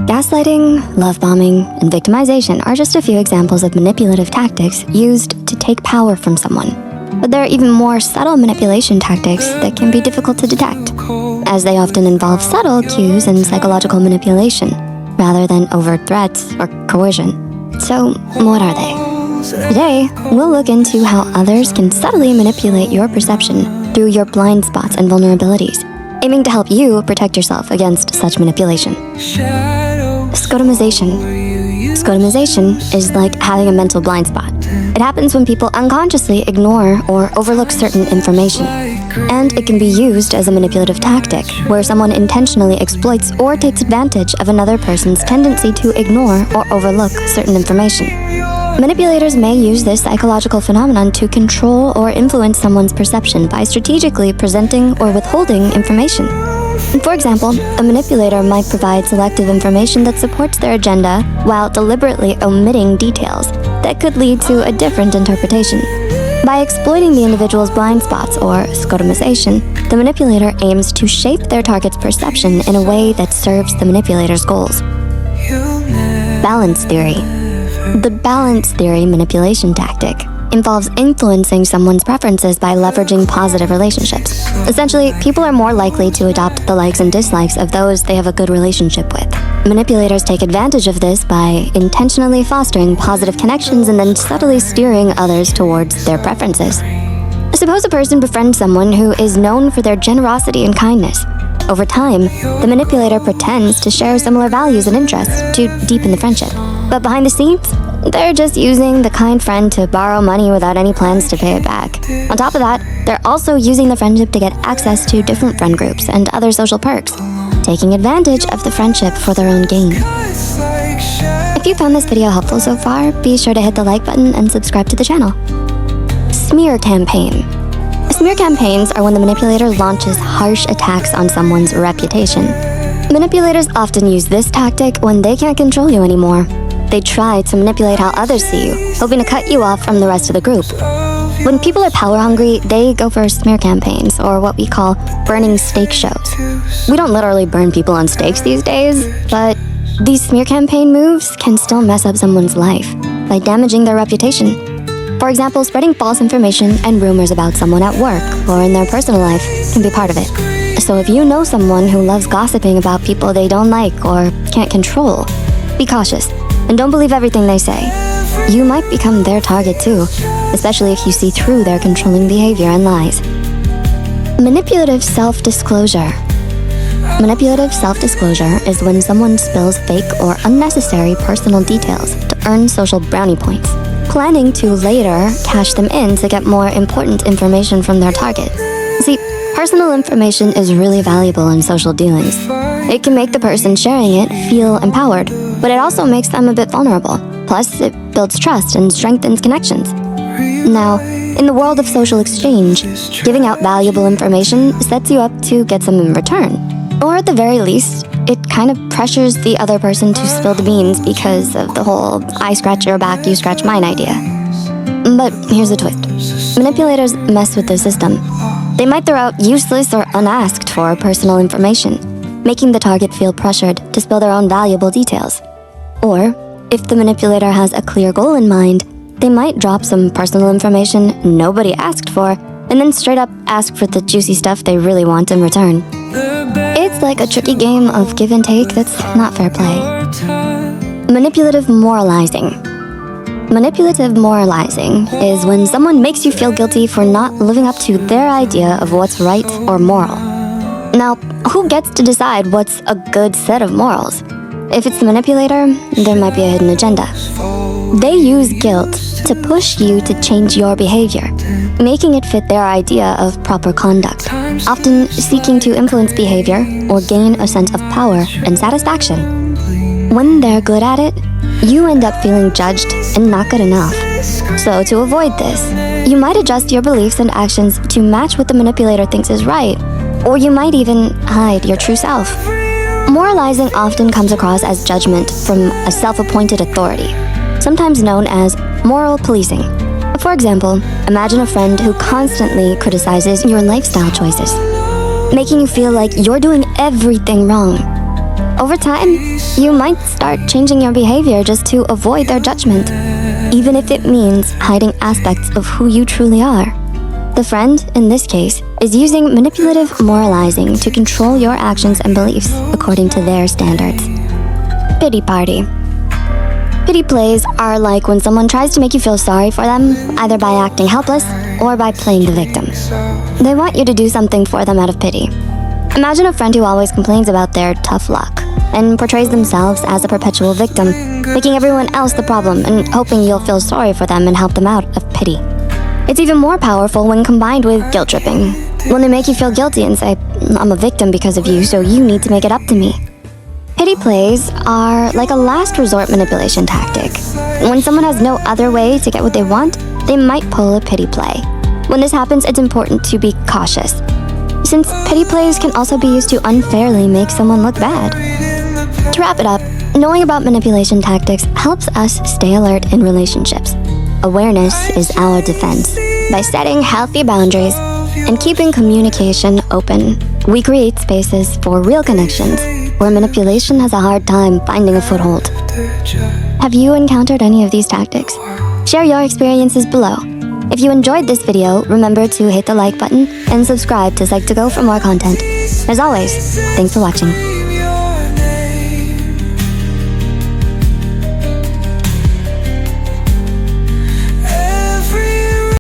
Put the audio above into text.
Gaslighting, love bombing, and victimization are just a few examples of manipulative tactics used to take power from someone. But there are even more subtle manipulation tactics that can be difficult to detect, as they often involve subtle cues and psychological manipulation, rather than overt threats or coercion. So, what are they? Today, we'll look into how others can subtly manipulate your perception through your blind spots and vulnerabilities, aiming to help you protect yourself against such manipulation. Scotomization. Scotomization is like having a mental blind spot. It happens when people unconsciously ignore or overlook certain information. And it can be used as a manipulative tactic, where someone intentionally exploits or takes advantage of another person's tendency to ignore or overlook certain information. Manipulators may use this psychological phenomenon to control or influence someone's perception by strategically presenting or withholding information. For example, a manipulator might provide selective information that supports their agenda while deliberately omitting details that could lead to a different interpretation. By exploiting the individual's blind spots, or scotomization, the manipulator aims to shape their target's perception in a way that serves the manipulator's goals. Balance theory. The balance theory manipulation tactic involves influencing someone's preferences by leveraging positive relationships. Essentially, people are more likely to adopt the likes and dislikes of those they have a good relationship with. Manipulators take advantage of this by intentionally fostering positive connections and then subtly steering others towards their preferences. Suppose a person befriends someone who is known for their generosity and kindness. Over time, the manipulator pretends to share similar values and interests to deepen the friendship. But behind the scenes, they're just using the kind friend to borrow money without any plans to pay it back. On top of that, they're also using the friendship to get access to different friend groups and other social perks, taking advantage of the friendship for their own gain. If you found this video helpful so far, be sure to hit the like button and subscribe to the channel. Smear campaign. Smear campaigns are when the manipulator launches harsh attacks on someone's reputation. Manipulators often use this tactic when they can't control you anymore. They try to manipulate how others see you, hoping to cut you off from the rest of the group. When people are power hungry, they go for smear campaigns, or what we call burning stake shows. We don't literally burn people on stakes these days, but these smear campaign moves can still mess up someone's life by damaging their reputation. For example, spreading false information and rumors about someone at work or in their personal life can be part of it. So if you know someone who loves gossiping about people they don't like or can't control, be cautious. And don't believe everything they say. You might become their target too, especially if you see through their controlling behavior and lies. Manipulative self-disclosure. Manipulative self-disclosure is when someone spills fake or unnecessary personal details to earn social brownie points, planning to later cash them in to get more important information from their target. See, personal information is really valuable in social dealings. It can make the person sharing it feel empowered, but it also makes them a bit vulnerable. Plus, it builds trust and strengthens connections. Now, in the world of social exchange, giving out valuable information sets you up to get some in return. Or at the very least, it kind of pressures the other person to spill the beans because of the whole I scratch your back, you scratch mine idea. But here's the twist. Manipulators mess with the system. They might throw out useless or unasked for personal information, making the target feel pressured to spill their own valuable details. Or, if the manipulator has a clear goal in mind, they might drop some personal information nobody asked for, and then straight up ask for the juicy stuff they really want in return. It's like a tricky game of give and take that's not fair play. Manipulative moralizing. Manipulative moralizing is when someone makes you feel guilty for not living up to their idea of what's right or moral. Now, who gets to decide what's a good set of morals? If it's the manipulator, there might be a hidden agenda. They use guilt to push you to change your behavior, making it fit their idea of proper conduct, often seeking to influence behavior or gain a sense of power and satisfaction. When they're good at it, you end up feeling judged and not good enough. So to avoid this, you might adjust your beliefs and actions to match what the manipulator thinks is right, or you might even hide your true self. Moralizing often comes across as judgment from a self-appointed authority, sometimes known as moral policing. For example, imagine a friend who constantly criticizes your lifestyle choices, making you feel like you're doing everything wrong. Over time, you might start changing your behavior just to avoid their judgment, even if it means hiding aspects of who you truly are. The friend, in this case, is using manipulative moralizing to control your actions and beliefs according to their standards. Pity party. Pity plays are like when someone tries to make you feel sorry for them, either by acting helpless or by playing the victim. They want you to do something for them out of pity. Imagine a friend who always complains about their tough luck and portrays themselves as a perpetual victim, making everyone else the problem and hoping you'll feel sorry for them and help them out of pity. It's even more powerful when combined with guilt tripping, when they make you feel guilty and say, "I'm a victim because of you, so you need to make it up to me." Pity plays are like a last resort manipulation tactic. When someone has no other way to get what they want, they might pull a pity play. When this happens, it's important to be cautious, since pity plays can also be used to unfairly make someone look bad. To wrap it up, knowing about manipulation tactics helps us stay alert in relationships. Awareness is our defense. By setting healthy boundaries and keeping communication open, we create spaces for real connections where manipulation has a hard time finding a foothold. Have you encountered any of these tactics? Share your experiences below. If you enjoyed this video, remember to hit the like button and subscribe to Psych2Go for more content. As always, thanks for watching.